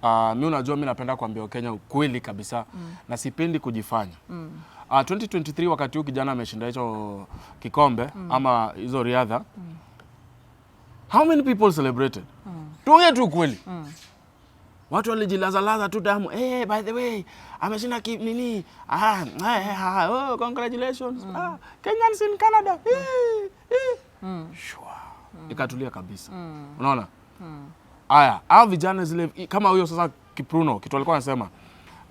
Mimi unajua mimi napenda kuambia Kenya ukweli kabisa na sipendi kujifanya. 2023 wakati huu kijana ameshinda hicho kikombe ama hizo riadha. How many people celebrated? Tuongee tu ukweli. Watu walijilaza tu damu. By the way, ameshinda nini? Oh, congratulations. Kenyans in Canada. Shua. Ikatulia kabisa. Unaona? Aya, hao vijana zile kama huyo sasa Kipruno, kitu alikuwa anasema,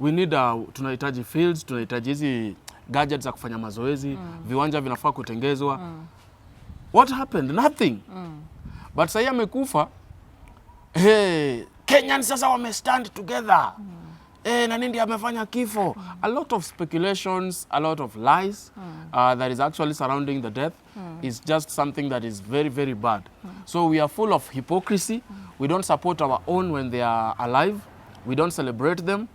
we need tunahitaji fields, tunahitaji hizi gadgets za kufanya mazoezi, viwanja vinafaa kutengezwa. What happened? Nothing. But sasa amekufa. Kenyans sasa wamestand together. Na nini amefanya kifo? A lot of speculations, a lot of lies that is actually surrounding the death. Is just something that is very, very bad. So we are full of hypocrisy. We don't support our own when they are alive. We don't celebrate them.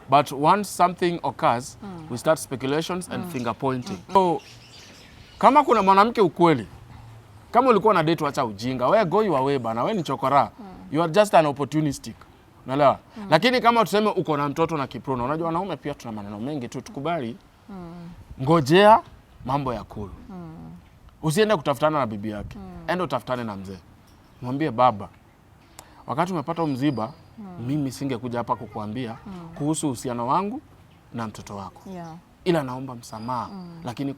But once something occurs, we start speculations and finger pointing. So, kama kuna mwanamke ukweli, kama ulikuwa na date wacha ujinga, we go your way bana, we ni chokora. You are just an opportunistic. Unaelewa? Lakini kama tuseme uko na mtoto na Kipruno, unajua wanaume pia tuna maneno mengi tu, tukubali. Ngojea mambo ya cool. Usiende kutafutana na bibi yake. Enda utafutane na mzee. Mwambie baba, wakati umepata mziba, mimi singekuja hapa kukuambia kuhusu uhusiano wangu na mtoto wako. Ila naomba msamaha, lakini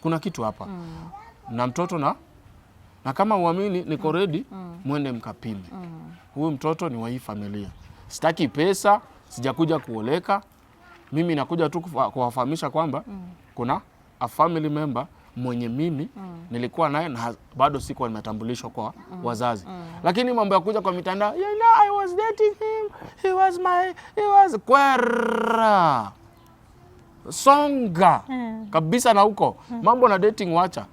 kuna kitu hapa. Na mtoto na kama uamini niko ready, mwende mkapime. Huyu mtoto ni wa hii familia. Sitaki pesa, sijakuja kuoleka. Mimi nakuja tu kuwafahamisha kwamba kuna a family member mwenye mimi nilikuwa naye na bado sikuwa nimetambulishwa kwa wazazi. Lakini mambo ya kuja kwa mitandao, you know, I was dating him, he was kwera. Songa kabisa na huko. Mambo na dating wacha.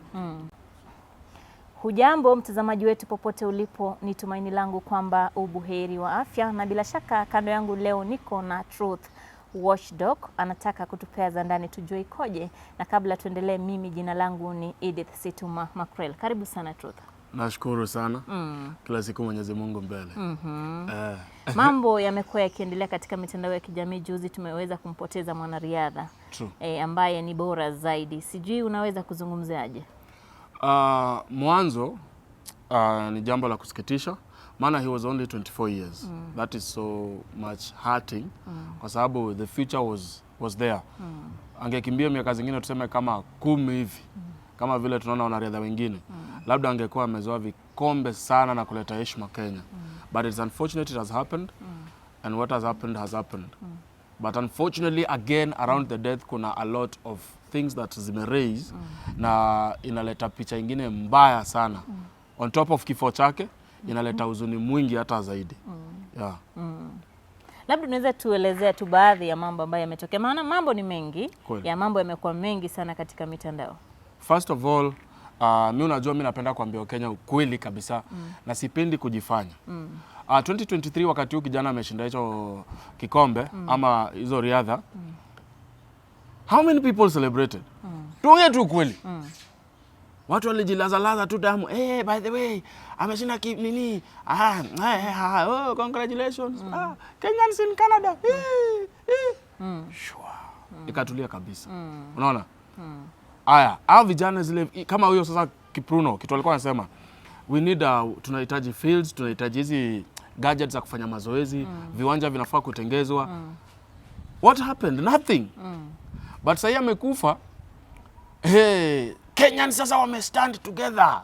Hujambo mtazamaji wetu popote ulipo, ni tumaini langu kwamba ubuheri wa afya, na bila shaka kando yangu leo niko na Truth Watchdog, anataka kutupea za ndani tujue ikoje. Na kabla tuendelee, mimi jina langu ni Edith Situma Makrel. Karibu sana Truth. Nashukuru sana. Kila siku Mwenyezi Mungu mbele. Mambo yamekuwa yakiendelea katika mitandao ya kijamii. Juzi tumeweza kumpoteza mwanariadha ambaye ni bora zaidi. Sijui unaweza kuzungumziaje? Mwanzo ni jambo la kusikitisha, maana he was only 24 years. That is so much hurting kwa sababu the future was there. Angekimbia miaka zingine tuseme kama 10 hivi. Kama vile tunaona wanariadha wengine. Labda angekuwa amezoa vikombe sana na kuleta heshima Kenya. But it's unfortunate it has happened, and what has happened. But unfortunately again around the death kuna a lot of things that zime raise na inaleta picha ingine mbaya sana. On top of kifo chake inaleta huzuni mwingi hata zaidi. Labda unaweza tuelezea tu baadhi ya mambo ambayo yametokea, maana mambo ni mengi. Ya mambo yamekuwa mengi sana katika mitandao. First of all, mimi unajua mimi napenda kuambia Kenya ukweli kabisa na sipendi kujifanya. 2023 wakati huu kijana ameshinda hicho kikombe ama hizo riadha. How many people celebrated? Tuongee tu ukweli. Watu walijilaza tu damu. By the way, ameshinda nini? Oh, congratulations. Kenyans in Canada. Shua. Ikatulia kabisa. Unaona? Aya, hao vijana zile kama huyo sasa Kipruno, kitu alikuwa anasema, we need tunahitaji fields, tunahitaji hizi gadgets za kufanya mazoezi, viwanja vinafaa kutengezwa. What happened? Nothing. But sasa amekufa. Kenyans sasa wamestand together.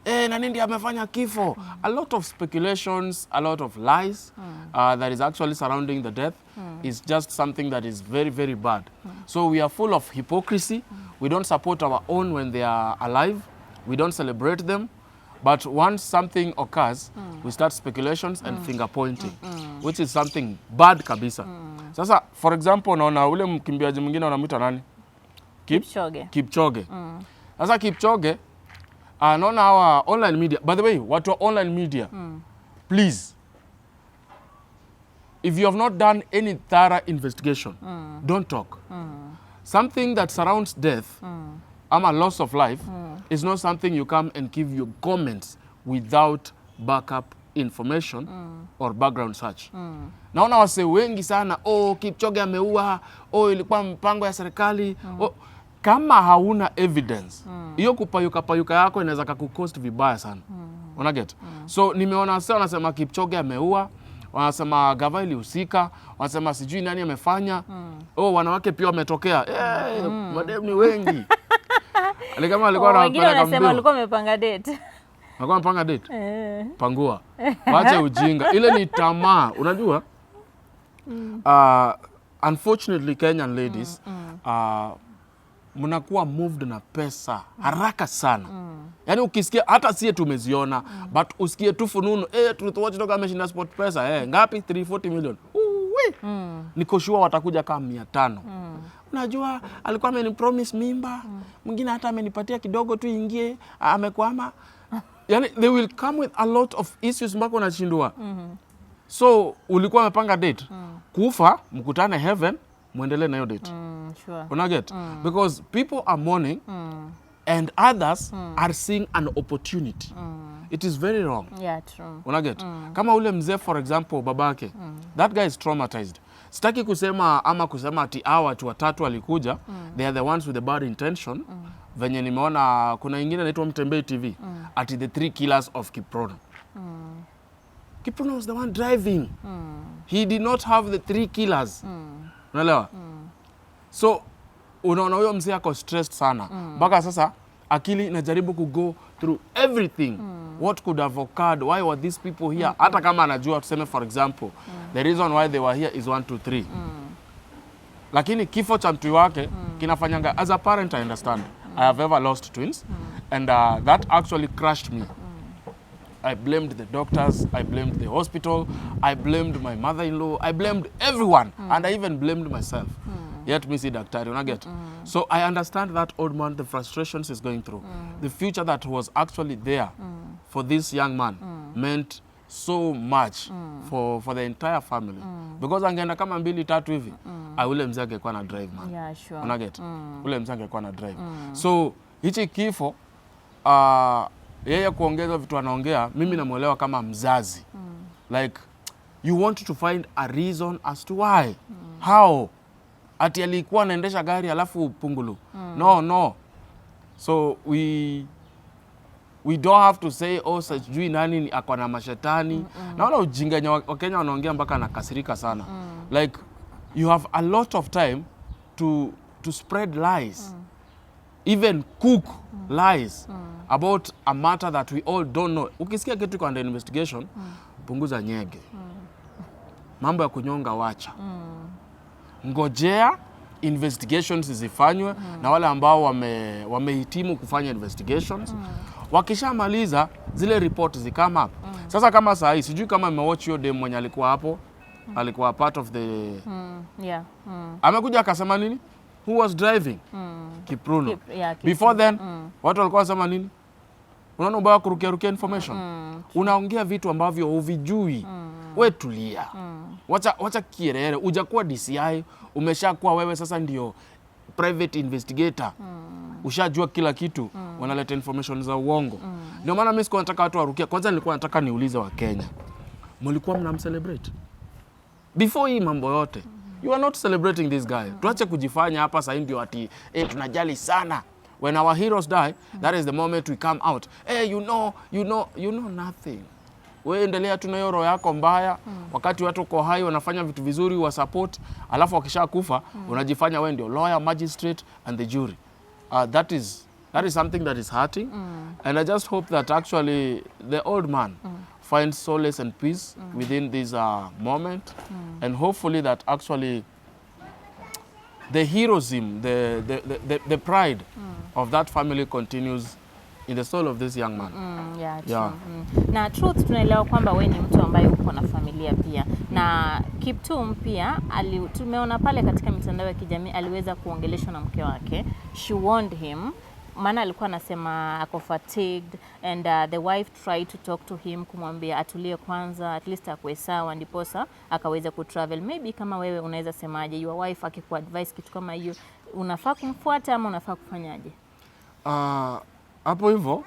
Na nini amefanya kifo? A lot of speculations, a lot of lies that is actually surrounding the death. Is just something that is very, very bad. So we are full of hypocrisy. We don't support our own when they are alive. We don't celebrate them. But once something occurs, we start speculations and finger pointing, which is something bad kabisa. Sasa, for example, unaona ule mkimbiaji mwingine wanamuita nani? Kipchoge. Sasa Kipchoge, naona hawa online media. By the way, watu wa online media, please, if you have not done any thorough investigation, don't talk. Something that surrounds death, a loss of life, is not something you come and give your comments without backup information or background search. Naona wase wengi sana, Kipchoge ameua, ilikuwa mpango ya serikali. Kama hauna evidence, hiyo kupayuka yako inaweza kukucost vibaya sana. Unaget? So nimeona wase wanasema Kipchoge ameua, wanasema gava ilihusika, wanasema sijui nani amefanya. Wanawake pia wametokea. Madem ni wengi. Alikama alikuwa wengine wanasema alikuwa amepanga date. Alikuwa amepanga date? Pangua. Wacha ujinga. Ile ni tamaa, unajua? Unfortunately Kenyan ladies mnakuwa moved na pesa haraka sana. Yaani ukisikia hata sie tumeziona, but usikie tu fununu, Truth Watchdog ameshinda sport pesa, ngapi? 340 million. Niko sure watakuja kama 500. Unajua alikuwa amenipromise mimba, mwingine hata amenipatia kidogo tu ingie, amekwama. Yaani they will come with a lot of issues mpaka unashindwa. So ulikuwa umepanga date, kufa mkutane heaven, muendelee na hiyo date. Sure. Unaget? Because people are mourning and others are seeing an opportunity. It is very wrong. Yeah, true. Unaget? Kama ule mzee for example babake, that guy is traumatized. Sitaki kusema ati hawa watu watatu walikuja, they are the ones with the bad intention. Venye nimeona kuna ingine inaitwa Mtembei TV, ati the 3 killers of Kiprono. Kiprono was the one driving. He did not have the 3 killers. Unaelewa? So unaona huyo mzee ako stressed sana. Mpaka sasa akili inajaribu ku go through everything. What could have occurred? Why were these people here? Hata kama anajua tuseme for example, the reason why they were here is 1 2 3. Lakini kifo cha mtu wake kinafanyanga, as a parent I understand. I have ever lost twins and that actually crushed me. I blamed the doctors, I blamed the hospital, I blamed my mother-in-law, I blamed everyone, and I even blamed myself. Yet me see daktari, unaget? So I understand that old man, the frustrations he's going through. The future that was actually there for this young man meant so much for the entire family. Because angeenda kama 2 3 hivi, ule mzee angekuwa na drive man. Yeah, sure. Unaget? Ule mzee angekuwa na drive. So hichi kifo yeye kuongeza vitu anaongea, mimi namuelewa kama mzazi. Like you want to find a reason as to why. How? Ati alikuwa anaendesha gari alafu pungulu. No. So we don't have to say sijui nani ako na mashetani. Na wala ujinga wa Kenya wanaongea mpaka nakasirika sana. Like you have a lot of time to spread lies. Even cook lies about a matter that we all don't know. Ukisikia kitu kwa under investigation, punguza nyege. Mambo ya kunyonga wacha. Ngojea investigations zifanywe na wale ambao wamehitimu kufanya investigations. Wakishamaliza zile report zikama up. Sasa kama saa hii sijui kama mmewatch hiyo dem mwenye alikuwa hapo, alikuwa part of the amekuja akasema nini? Who was driving? Kiprono. Before then, watu walikuwa wasema nini? Unaona ubaya kurukia information. Unaongea vitu ambavyo huvijui. We tulia. Wacha kierere. Ujakuwa DCI, umeshakuwa wewe sasa ndio private investigator. Ushajua kila kitu, wanaleta information za uongo. Ndio maana mimi sikuwa nataka watu warukia. Kwanza nilikuwa nataka niulize wa Kenya. Mlikuwa mnamcelebrate? Before hii mambo yote. You are not celebrating this guy. Tuache kujifanya hapa sasa ndio ati tunajali sana. When our heroes die, that is the moment we come out. You know nothing. Wewe endelea tu na hiyo roho yako mbaya. Wakati watu uko hai wanafanya vitu vizuri wa support, alafu wakishakufa unajifanya wewe ndio lawyer, magistrate and the jury. That is something that is hurting. And I just hope that actually the old man finds solace and peace within this moment. And hopefully that actually the heroism, the pride of that family continues in the soul of this young man. Yeah. Na Truth, tunaelewa kwamba wewe ni mtu ambaye uko na familia pia. Na Kiptum pia tumeona pale katika mitandao ya kijamii aliweza kuongeleshwa na mke wake. She warned him. Maana alikuwa anasema ako fatigued and the wife tried to talk to him kumwambia atulie kwanza, at least akwe sawa ndiposa akaweza kutravel. Maybe kama wewe unaweza semaje, your wife akikuadvise kitu kama hiyo, unafaa kumfuata ama unafaa kufanyaje? Hapo hivyo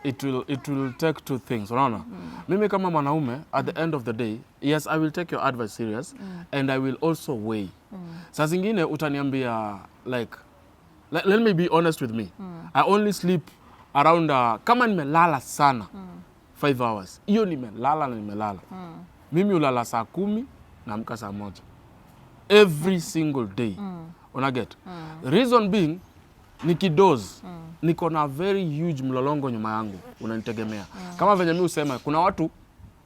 it will take two things, unaona? Mimi kama mwanaume, at the end of the day, yes, I will take your advice serious, and I will also weigh. Saa zingine utaniambia, like, let me be honest with me. I only sleep around, kama nimelala sana, 5 hours. Iyo nimelala na nimelala. Mimi ulala saa 10, naamka saa 1. Every single day. Unaget? Reason being, nikidoze, niko na very huge mlolongo nyuma yangu, unanitegemea. Kama venye mimi usema, kuna watu,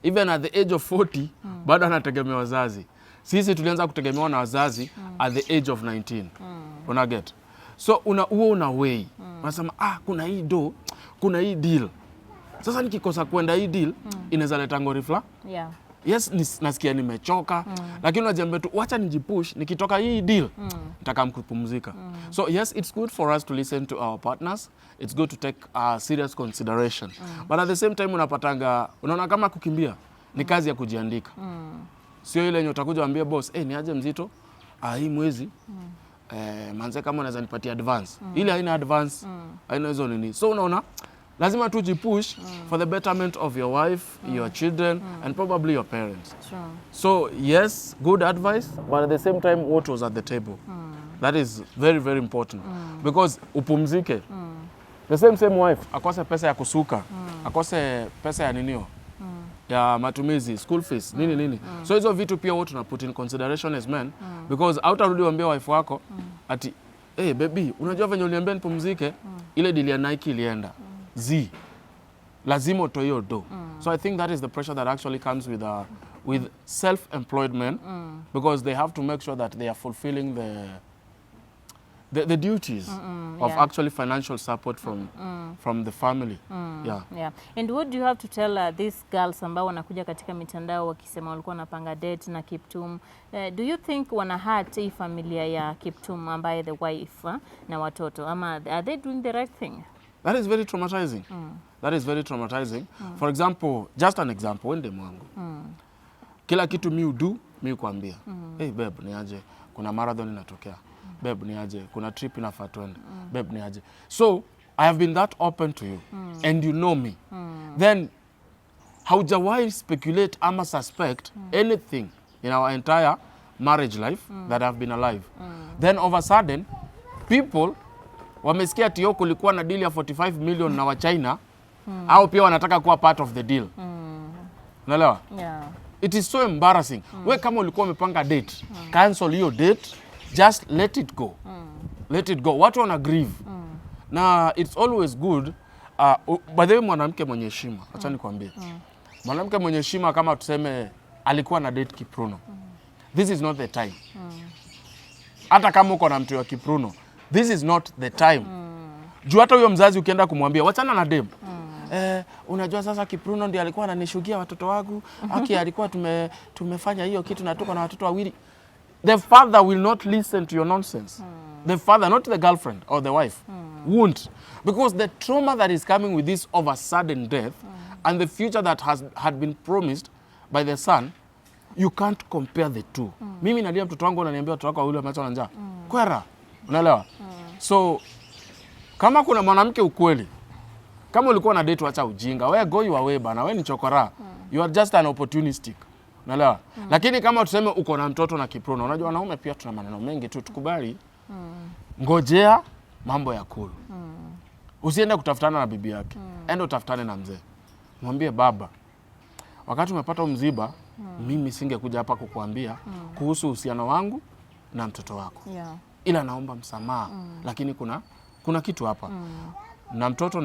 even at the age of 40, bado anategemea wazazi. Sisi tulianza kutegemewa na wazazi at the age of 19. Unaget? So una way. Unasema, kuna hii do, kuna hii deal. Sasa nikikosa kwenda hii deal, inaweza leta ngorifla. Yeah. Yes, nasikia nimechoka, lakini unajiambia tu wacha nijipush, nikitoka hii deal nitaka kupumzika. So yes, it's good for us to listen to our partners. It's good to take serious consideration. But at the same time unapatanga, unaona kama kukimbia ni kazi ya kujiandika. Sio ile yenye utakuja waambie boss, ni aje mzito? Hii mwezi manze kama unaweza nipatia advance. Ile haina advance, haina hizo nini. So unaona lazima tujipush for the betterment of your wife, your children, and probably your parents. True. So yes, good advice, but at the same time, what was at the table? That is very, very important. Because upumzike. The same wife, akose pesa ya kusuka, akose pesa ya ninio, ya matumizi, school fees, nini. So hizo vitu pia what tunaput in consideration as men, because hautarudi waambia wife wako, ati, baby, unajua venye uliambia nipumzike, ile deal ya Nike ilienda. Lazima utoe hiyo do. So I think that is the pressure that actually comes with self-employed men, because they have to make sure that they are fulfilling the duties of actually financial support from the family. Yeah. And what do you have to tell these girls ambao wanakuja katika mitandao wakisema walikuwa wanapanga date na Kiptum? Do you think wana hurt hii familia ya Kiptum ambaye the wife na watoto, ama are they doing the right thing? That is very traumatizing. That is very traumatizing. For example, just an example, wende mwangu. Kila kitu mi udu, mi kuambia. Hey babe, ni aje, kuna marathon inatokea. Babe, ni aje, kuna trip inafaa twende. Babe, ni aje. So, I have been that open to you, and you know me. Then, haujawahi speculate ama suspect anything in our entire marriage life that I've been alive. Then, all of a sudden, people wamesikia tio kulikuwa na deal ya 45 million na wa China, au pia wanataka kuwa part of the deal. Unaelewa? Yeah. It is so embarrassing. We kama ulikuwa umepanga date, cancel hiyo date, just let it go. Let it go. Watu wana grieve. Na it's always good, by the way, mwanamke mwenye heshima, acha nikwambie. Mwanamke mwenye heshima kama tuseme alikuwa na date Kipruno. This is not the time. Hata kama uko na mtu wa Kipruno, this is not the time. Juu hata huyo mzazi ukienda kumwambia wachana na dem. Unajua sasa Kipruno ndiye alikuwa ananishukia watoto wangu. Alikuwa tumefanya hiyo kitu na tuko na watoto wawili. The father will not listen to your nonsense. The father, not the girlfriend or the wife, won't. Because the trauma that is coming with this of a sudden death and the future that had been promised by the son, you can't compare the two. Mimi nalia mtoto wangu ananiambia watoto wako wawili wameacha na njaa. Kwera. Unaelewa? So kama kuna mwanamke ukweli, kama ulikuwa na date wacha ujinga, wewe go your way bana, wewe ni chokora. You are just an opportunistic. Unaelewa? Lakini kama tuseme uko na mtoto na Kipruno, unajua wanaume pia tuna maneno mengi tu, tukubali. Ngojea mambo ya cool. Usiende kutafutana na bibi yake. Enda utafutane na mzee. Mwambie baba, wakati umepata mziba, mimi singekuja hapa kukuambia kuhusu uhusiano wangu na mtoto wako. Yeah. Ila naomba msamaha, lakini kuna kitu hapa. Na mtoto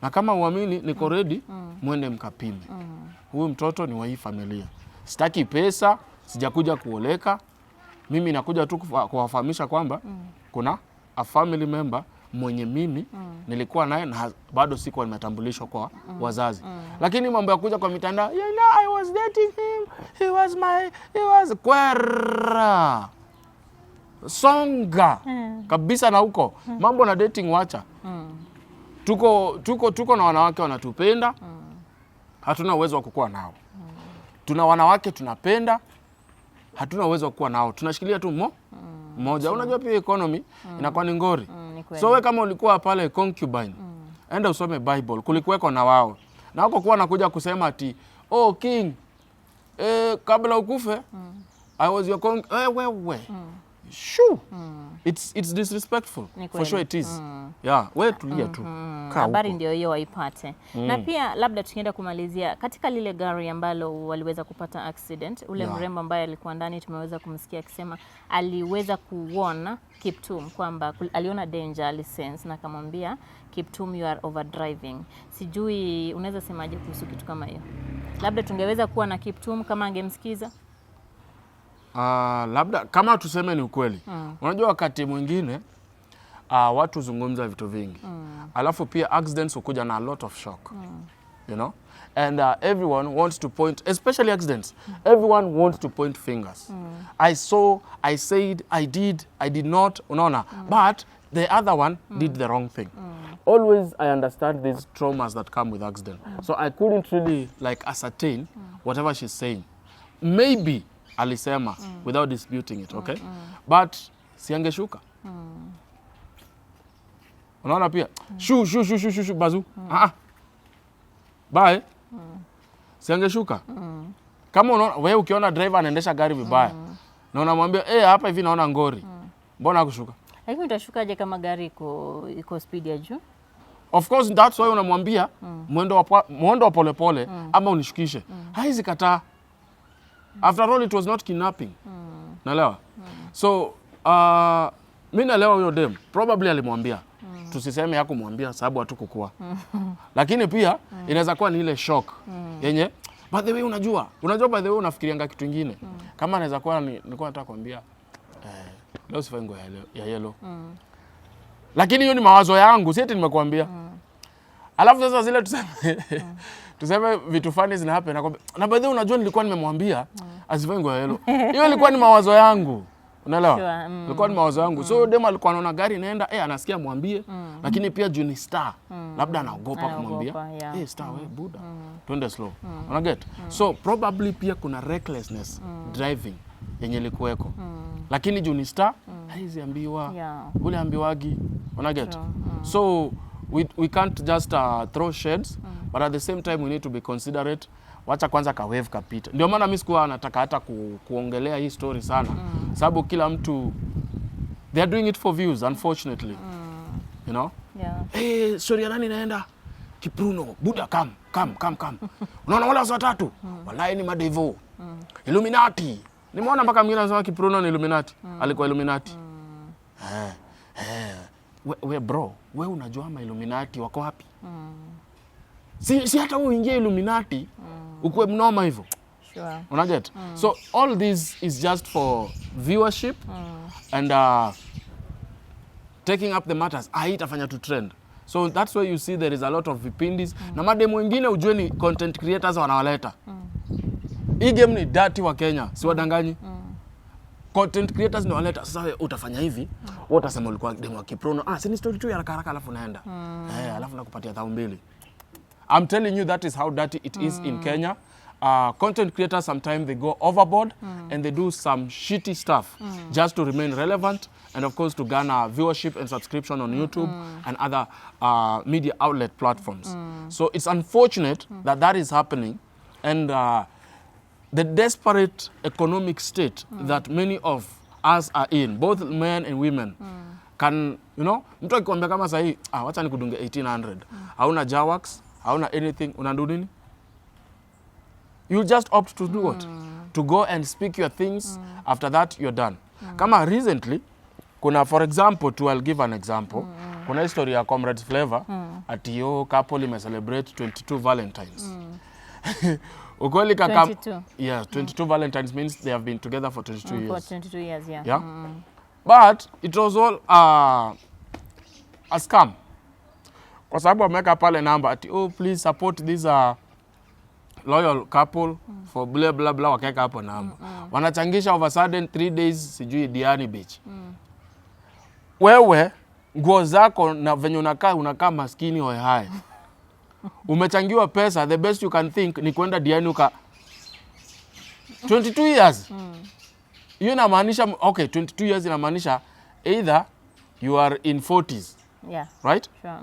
na kama uamini niko ready, mwende mkapime. Huyu mtoto ni wa hii familia. Sitaki pesa, sijakuja kuoleka. Mimi nakuja tu kuwafahamisha kwamba kuna a family member mwenye mimi nilikuwa naye na bado sikuwa nimetambulishwa kwa wazazi. Lakini mambo ya kuja kwa mitandao, you know, I was dating him, he was kwera. Songa kabisa na huko. Mambo na dating wacha. Tuko na wanawake wanatupenda. Hatuna uwezo wa kukua nao. Tuna wanawake tunapenda. Hatuna uwezo wa kukua nao. Tunashikilia tu mmoja. Unajua pia economy inakuwa ni ngori. So wewe kama ulikuwa pale concubine, enda usome Bible. Kulikuweko na wao. Na wako kuwa nakuja kusema ati, oh king, kabla ukufe, I was your king. Wewe. Shoo. It's disrespectful. For sure it is. Yeah, wewe tulia tu. Habari ndio hiyo waipate. Na pia labda tukienda kumalizia katika lile gari ambalo waliweza kupata accident, ule mrembo ambaye alikuwa ndani tumeweza kumsikia akisema aliweza kuona Kiptum kwamba aliona danger, alisense na akamwambia Kiptum, you are overdriving. Sijui unaweza semaje kuhusu kitu kama hiyo? Labda tungeweza kuwa na Kiptum kama angemsikiza. Labda kama tuseme ni ukweli. Unajua wakati mwingine watu zungumza vitu vingi. Alafu pia accidents ukuja na a lot of shock. You know? And everyone wants to point, especially accidents. Everyone wants to point fingers. I saw, I said, I did not, unaona. But the other one did the wrong thing. Always I understand these traumas that come with accident. So I couldn't really like ascertain whatever she's saying. Maybe alisema without disputing it, okay? But siangeshuka. Unaona pia shu bazu. Bye. Siangeshuka. Kama unaona wewe ukiona driver anaendesha gari vibaya na unamwambia hapa hivi naona ngori. Mbona hakushuka? Lakini utashukaje kama gari iko speed ya juu? Of course that's why unamwambia mwendo wa polepole ama unishukishe. Haizi kataa. After all, it was not kidnapping. Naelewa? So, mimi naelewa huyo dem. Probably alimwambia. Tusiseme hakumwambia sababu hatukukua. Lakini pia inaweza kuwa ni ile shock yenye by the way unajua by the way unafikirianga kitu kingine. Kama anaweza kuwa nilikuwa nataka kuambia leo sifai nguo ya yellow. Lakini hiyo ni mawazo yangu, si eti nimekuambia. Alafu sasa zile tuseme vitu funny zina happen na by the way unajua nilikuwa nimemwambia asifai nguo ya yellow. Hiyo ilikuwa ni mawazo yangu. Unaelewa? Ilikuwa ni mawazo yangu. So dema alikuwa anaona gari inaenda, anasikia mwambie, lakini pia juni star. Labda anaogopa kumwambia. Star wewe buda. Twende slow. Una get? So probably pia kuna recklessness driving yenye ilikuweko. Lakini juni star haiziambiwa. Ule ambiwagi. Una get? So we can't just throw shades, but at the same time we need to be considerate. Wacha kwanza ka wave kapita. Ndio maana mimi sikuwa nataka hata kuongelea hii story sana. Sababu kila mtu they are doing it for views unfortunately. You know? Story nani inaenda? Kipruno, Buddha come. Unaona wale watatu? Wallahi ni madevo. Illuminati. Nimeona mpaka mwingine anasema Kipruno ni Illuminati. Alikuwa Illuminati. We bro, we unajua Illuminati wako wapi? Si hata uingie Illuminati ukuwe mnoma hivyo. Sure. Unaget? So all this is just for viewership and taking up the matters. Itafanya to trend. So that's why you see there is a lot of vipindis. Na mademu wengine ujue ni content creators wanawaleta. Hii game ni dirty wa Kenya, si wadanganyi. Content creators ni waleta. Sasa utafanya hivi, wewe utasema ulikuwa demu wa Kiprono. Si ni story tu ya haraka alafu naenda. Alafu nakupatia 2,000. I'm telling you that is how dirty it is in Kenya. Content creators sometimes they go overboard and they do some shitty stuff just to remain relevant and of course to garner viewership and subscription on YouTube and other media outlet platforms. So it's unfortunate that is happening and the desperate economic state that many of us are in, both men and women, can, you know, mtu akikwambia kama sahi, wacha nikudunge 1800. Hauna Jawax, hauna anything, unandu nini? You just opt to do what? To go and speak your things. After that, you're done. Kama recently, kuna for example, I'll give an example. Kuna history ya Comrades Flavor ati yo couple ime celebrate 22 Valentines. Ukweli kaka 22. Yeah, 22 Valentines means they have been together for 22 years. For 22 years, yeah. Yeah. But it was all a scam. Kwa sababu wameka pale namba ati please support this loyal couple for blah blah blah, wakeka hapo namba. Wanachangisha over sudden 3 days sijui Diani Beach. Wewe nguo zako na venye unakaa maskini hoe hai. Umechangiwa pesa, the best you can think ni kwenda Diani 22 years. Hiyo inamaanisha 22 years inamaanisha either you are in 40s Yeah. Right? Sure.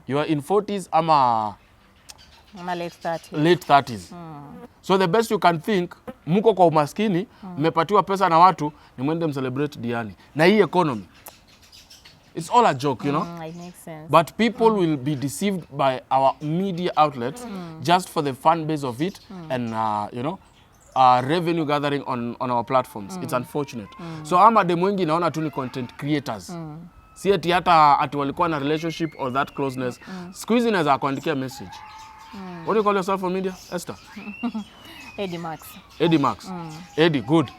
You are in 40s ama late 30s. Late 30s. So the best you can think, mko kwa umaskini, mmepatiwa pesa na watu, ni mwende mcelebrate Diani. Na hii economy, it's all a joke, you know? It makes sense. But people will be deceived by our media outlets just for the fan base of it and, you know, revenue gathering on our platforms. It's unfortunate. So ama demu wengi naona tu ni content creators. Si ati walikuwa na relationship or that closeness. Siku hizi naweza kuandikia message. What do you call yourself on media, Esther? Eddie Max. Eddie Max. Eddie, good.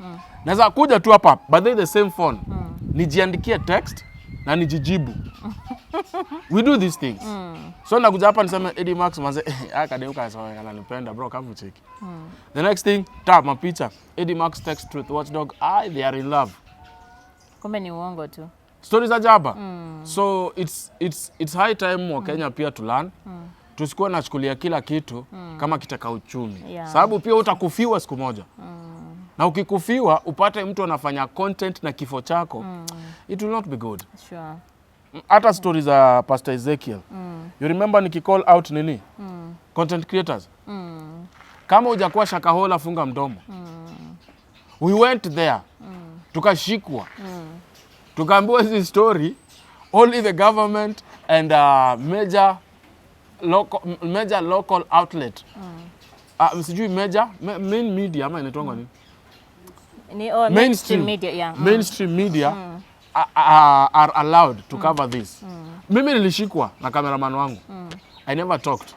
Naweza kuja tu hapa, but they the same phone. Nijiandikie text na nijijibu. We do these things. So nakuja hapa niseme Eddie Max manze akadeuka sawa ananipenda bro kama ucheki. The next thing, tap my picture. Eddie Max text Truth Watchdog, they are in love. Kumbe ni uongo tu. Stories za jaba. So it's high time wa Kenya pia to learn. Tusikuwa nachukulia kila kitu kama kitaka uchumi. Sababu pia utakufiwa siku moja. Na ukikufiwa upate mtu anafanya content na kifo chako, it will not be good. Sure. Hata stories za Pastor Ezekiel. You remember nikicall out nini? Content creators. Kama hujakuwa Shakahola funga mdomo. We went there. Tukashikwa. Tukaambiwa hizi story, only the government and major local outlet. Msijui main media ama inaitwa nini? Mainstream media, yeah. Mainstream media are allowed to cover this. Mimi nilishikwa na cameraman wangu. I never talked.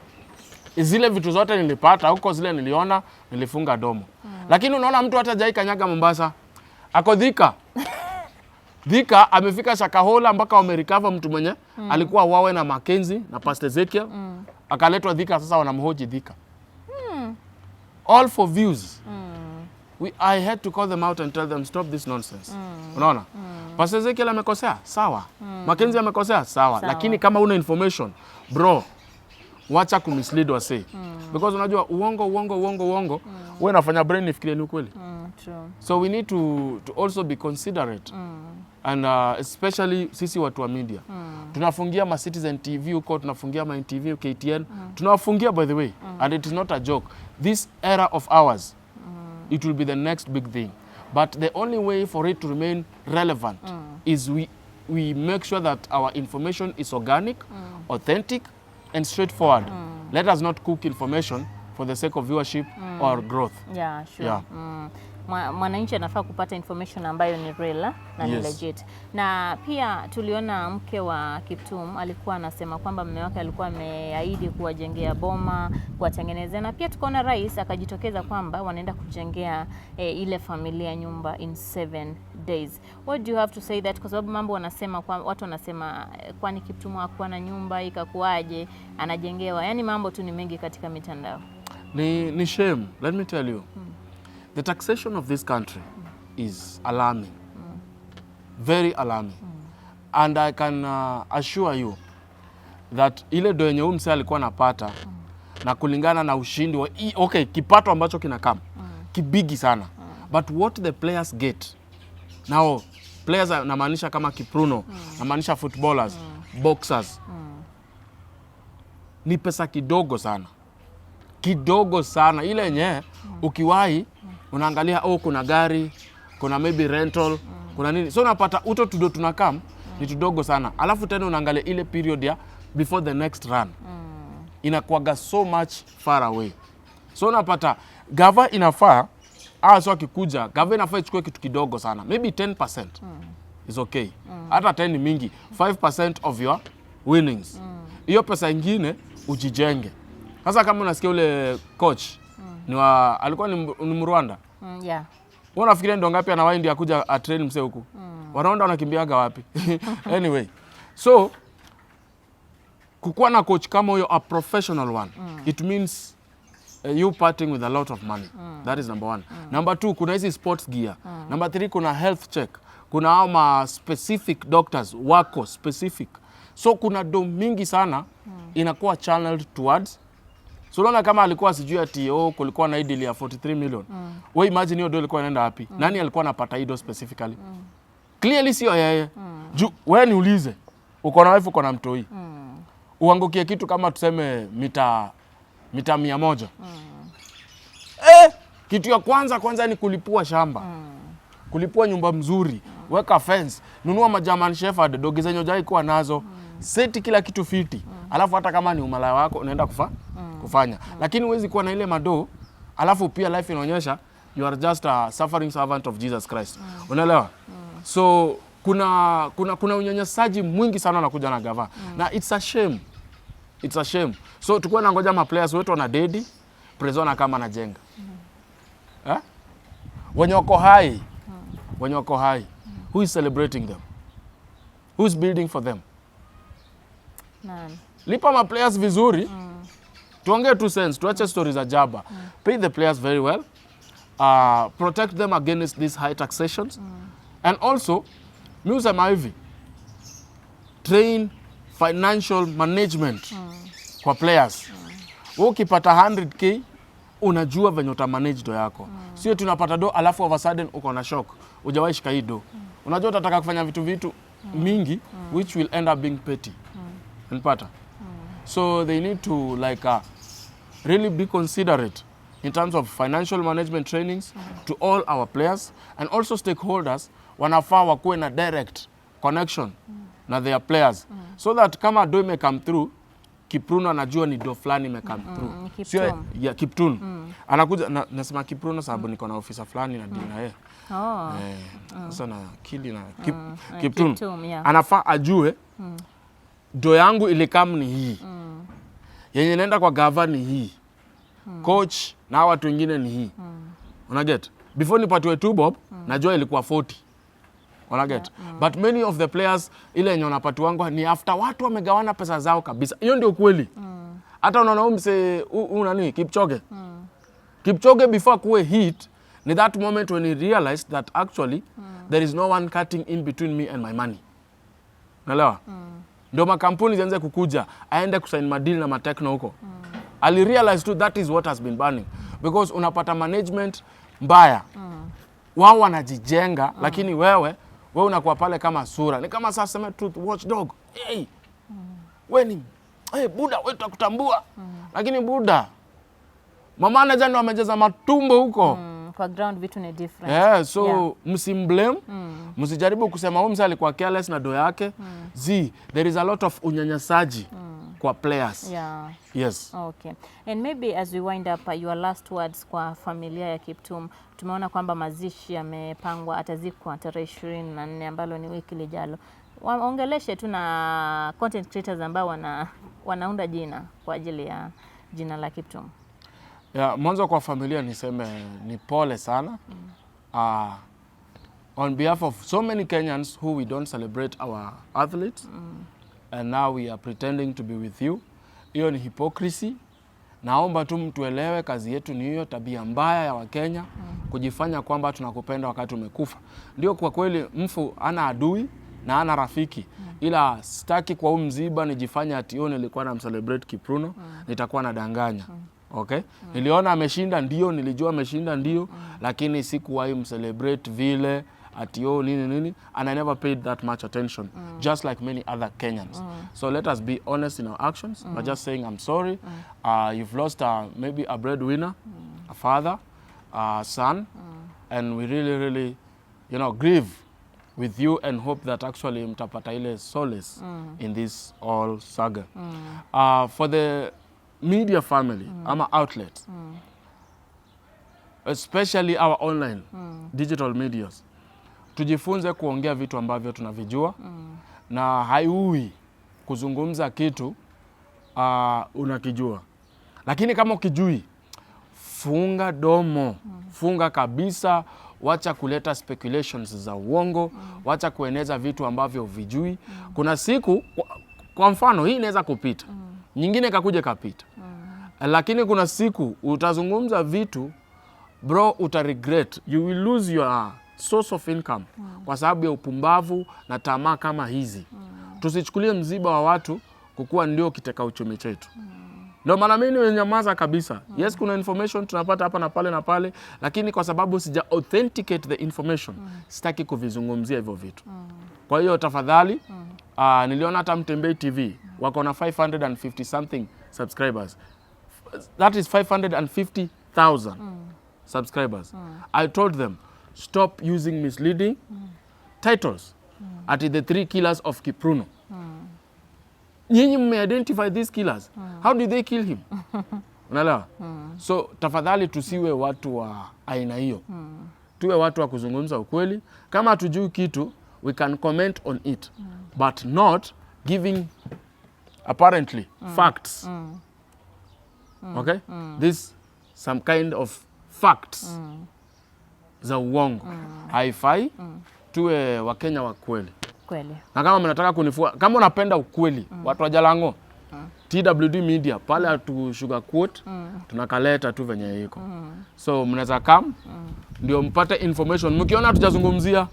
Zile vitu zote nilipata huko, zile niliona, nilifunga domo. Lakini unaona mtu hata jai kanyaga Mombasa. Ako Thika. Thika amefika Shakahola mpaka wamerecover mtu mwenye alikuwa wawe na Mackenzie na Pastor Ezekiel. Akaletwa Thika, sasa wanamhoji Thika. All for views. I had to call them out and tell them stop this nonsense. Unaona? Pastor Ezekiel amekosea, sawa. Mackenzie amekosea, sawa. Lakini kama una information, bro, wacha kumislead wase. Because unajua uongo, wewe unafanya brain ifikirie ni ukweli. True. So we need to also be considerate. And especially sisi watu wa media. Tunafungia ma Citizen TV huko, tunafungia ma NTV, KTN. Tunawafungia by the way. And it is not a joke. This era of ours, it will be the next big thing. But the only way for it to remain relevant is we make sure that our information is organic, authentic, and straightforward. Let us not cook information for the sake of viewership or growth. Yeah, sure. Yeah. Mwananchi anafaa kupata information ambayo ni real na ni legit. Na pia tuliona mke wa Kiptum alikuwa anasema kwamba mume wake alikuwa ameahidi kuwajengea boma, kuwatengenezea, na pia tukaona rais akajitokeza kwamba wanaenda kujengea ile familia nyumba in 7 days. What do you have to say that? Kwa sababu mambo wanasema watu wanasema kwani Kiptum hakuwa na nyumba ikakuaje anajengewa. Yaani mambo tu ni mengi katika mitandao. Ni shame. Let me tell you. The taxation of this country is alarming, very alarming. And I can assure you that ile do yenye mse alikuwa anapata na kulingana na ushindi wa kipato ambacho kinakam kibigi sana. But what the players get now, players namaanisha kama Kipruno, namaanisha footballers, boxers, ni pesa kidogo sana. Kidogo sana. Ile yenye ukiwahi unaangalia kuna gari, kuna maybe rental, kuna nini. So unapata uto tudo tunakam ni tudogo sana. Alafu tena unaangalia ile period ya before the next run. Inakuwaga so much far away. So unapata gava inafaa so akikuja gava inafaa ichukue kitu kidogo sana. Maybe 10% is okay. Hata 10 ni mingi. 5% of your winnings. Hiyo pesa ingine ujijenge. Sasa kama unasikia ule coach alikuwa ni Rwanda. Yeah. Wewe unafikiria ndo ngapi anawahi ndio akuja atrain mse huku? Wanaenda wanakimbiaga wapi? Anyway. So kukuwa na coach kama huyo, a professional one, it means you parting with a lot of money. That is number 1. Number 2, kuna hizi sports gear. Number 3, kuna health check. Kuna hao specific doctors wako specific. So kuna do mingi sana inakuwa channeled towards. So unaona kama alikuwa sijui ati kulikuwa na hii deal ya 43 million. Wewe imagine hiyo do ilikuwa inaenda wapi? Nani alikuwa anapata hiyo specifically? Clearly sio yeye. Wewe niulize. uko na wife, uko na mtoi, uangukie kitu kama tuseme mita 100. Kitu ya kwanza ni kulipua shamba. Kulipua nyumba mzuri, weka fence, nunua majaman shepherd, dogi zenye hujai kuwa nazo, seti kila kitu fiti. Alafu hata kama ni umalaya wako unaenda kufanya. Lakini huwezi kuwa na ile mado, alafu pia life inaonyesha you are just a suffering servant of Jesus Christ. Unaelewa? So kuna unyanyasaji mwingi sana unakuja na gava. Na it's a shame. It's a shame. So tukua na ngoja ma players wetu wana dedi, prezona kama anajenga. Wenye wako hai. Who is celebrating them? Who is building for them? None. Lipa ma players vizuri. Tuongee 2 cents, tuache stories za jaba. Pay the players very well. Protect them against these high taxations. And also, musema hivi, train financial management kwa players. Ukipata 100k, unajua venye utamanage do yako. Sio tunapata do alafu all of a sudden uko na shock. Hujawahi shika hii do. Unajua utataka kufanya vitu mingi which will end up being petty. Unapata? So they need to really be considerate in terms of financial management trainings to all our players, and also stakeholders wanafaa wakuwe na direct connection na their players so that kama do may come through, Kipruno anajua ni do fulani may come through. Sio ya Kiptum. Anakuja nasema Kipruno sababu niko na ofisa fulani na dina yeye. Sasa na kili na Kiptum. Anafaa ajue do yangu ilikam ni hii. Yenye nenda kwa gava ni hii. Coach na watu wengine ni hii. Unaget? Before nipatiwe 2 bob, najua ilikuwa 40. Unaget? But many of the players ile yenye wanapatiwa ni after watu wamegawana pesa zao kabisa. Hiyo ndio kweli. Hata unaona mse nani Kipchoge. Kipchoge before kuwe hit ni that moment when he realized that actually there is no one cutting in between me and my money. Unaelewa? Ndio makampuni zianze kukuja, aende kusign madeal na matekno huko. Ali realize too that is what has been burning, because unapata management mbaya. Wao wanajijenga lakini wewe unakuwa pale kama sura. Ni kama sasa sema truth watchdog. Weni Buda wewe tutakutambua. Lakini Buda mama anaja ndo amejeza matumbo huko. Kwa ground vitu ni different. So msimblame. Msijaribu kusema huyu msa alikuwa careless na do yake. There is a lot of unyanyasaji kwa players. Yes. Okay. And maybe as we wind up your last words kwa familia ya Kiptum. Tumeona kwamba mazishi yamepangwa, atazikwa tarehe 24 ambalo ni wiki lijalo. Ongeleshe tu na content creators ambao wanaunda jina kwa ajili ya jina la Kiptum. Mwanzo kwa familia niseme ni pole sana. On behalf of so many Kenyans who we don't celebrate our athletes, and now we are pretending to be with you. Hiyo ni hypocrisy. Naomba tu mtuelewe kazi yetu ni hiyo, tabia mbaya ya Wakenya kujifanya kwamba tunakupenda wakati umekufa. Ndio kwa kweli mfu ana adui na ana rafiki. Ila sitaki kwa mziba nijifanye ati nilikuwa na celebrate Kipruno, nitakuwa nadanganya. Okay? Niliona ameshinda ndio, nilijua ameshinda ndio, lakini sikuwahi celebrate vile ati nini, and I never paid that much attention, just like many other Kenyans. So let us be honest in our actions, by just saying I'm sorry. You've lost maybe a breadwinner, a father, a son, and we really grieve with you and hope that actually mtapata ile solace in this all saga. For the media family, our outlets, especially our online digital medias, tujifunze kuongea vitu ambavyo tunavijua, na haiui kuzungumza kitu unakijua. Lakini kama ukijui, funga domo, funga kabisa, wacha kuleta speculations za uongo, wacha kueneza vitu ambavyo vijui. Kuna siku, kwa mfano, hii inaweza kupita, nyingine kakuja kapita. Lakini kuna siku utazungumza vitu, bro, utaregret. You will lose your source of income kwa sababu ya upumbavu na tamaa kama hizi. Tusichukulie mziba wa watu kukuwa ndio kiteka uchumi chetu. Ndio maana mimi nimenyamaza kabisa. Yes, kuna information tunapata hapa na pale, lakini kwa sababu sija authenticate the information, sitaki kuvizungumzia hivyo vitu. Kwa hiyo tafadhali, Niliona hata Mtembei TV wako na 550 something subscribers. That is 550,000 subscribers. I told them, stop using misleading titles. Ati the 3 killers of Kipruno. Nyinyi mme-identify these killers. How did they kill him? Unaelewa? So tafadhali tusiwe watu wa aina hiyo. Tuwe watu wa kuzungumza ukweli. Kama hatujui kitu, we can comment on it. But not giving apparently facts. Okay? This some kind of facts za uongo. Haifai tuwe Wakenya wa kweli. Kweli. Na kama mnataka kunifua, kama unapenda ukweli, watu wa Jalango, TWD Media, pale atu sugarcoat, tunakaleta tu venye iko. So mnaweza come, ndio mpate information. Mkiona hatujazungumzia,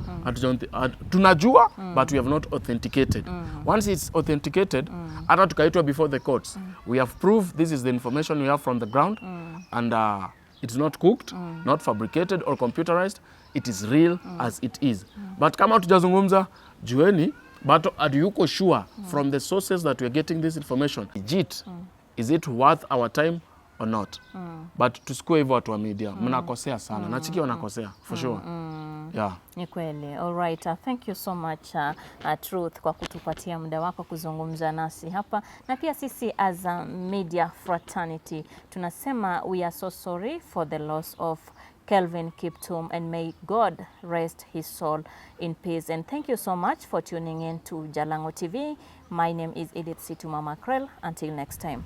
tunajua, but we have not authenticated. Once it's authenticated, hata tukaitwa before the courts. We have proved this is the information we have from the ground, and it's not cooked, not fabricated or computerized. It is real as it is. But kama hatujazungumza, jueni, but are you sure from the sources that we are getting this information? Is it worth our time or not? But tusikue hivyo watu wa media. Mnakosea sana. Nachiki wanakosea, for sure. Yeah. Ni kweli. All right. Thank you so much Truth kwa kutupatia muda wako kuzungumza nasi hapa. Na pia sisi as a media fraternity tunasema we are so sorry for the loss of Kelvin Kiptum, and may God rest his soul in peace. And thank you so much for tuning in to Jalango TV. My name is Edith Situmama Krell. Until next time.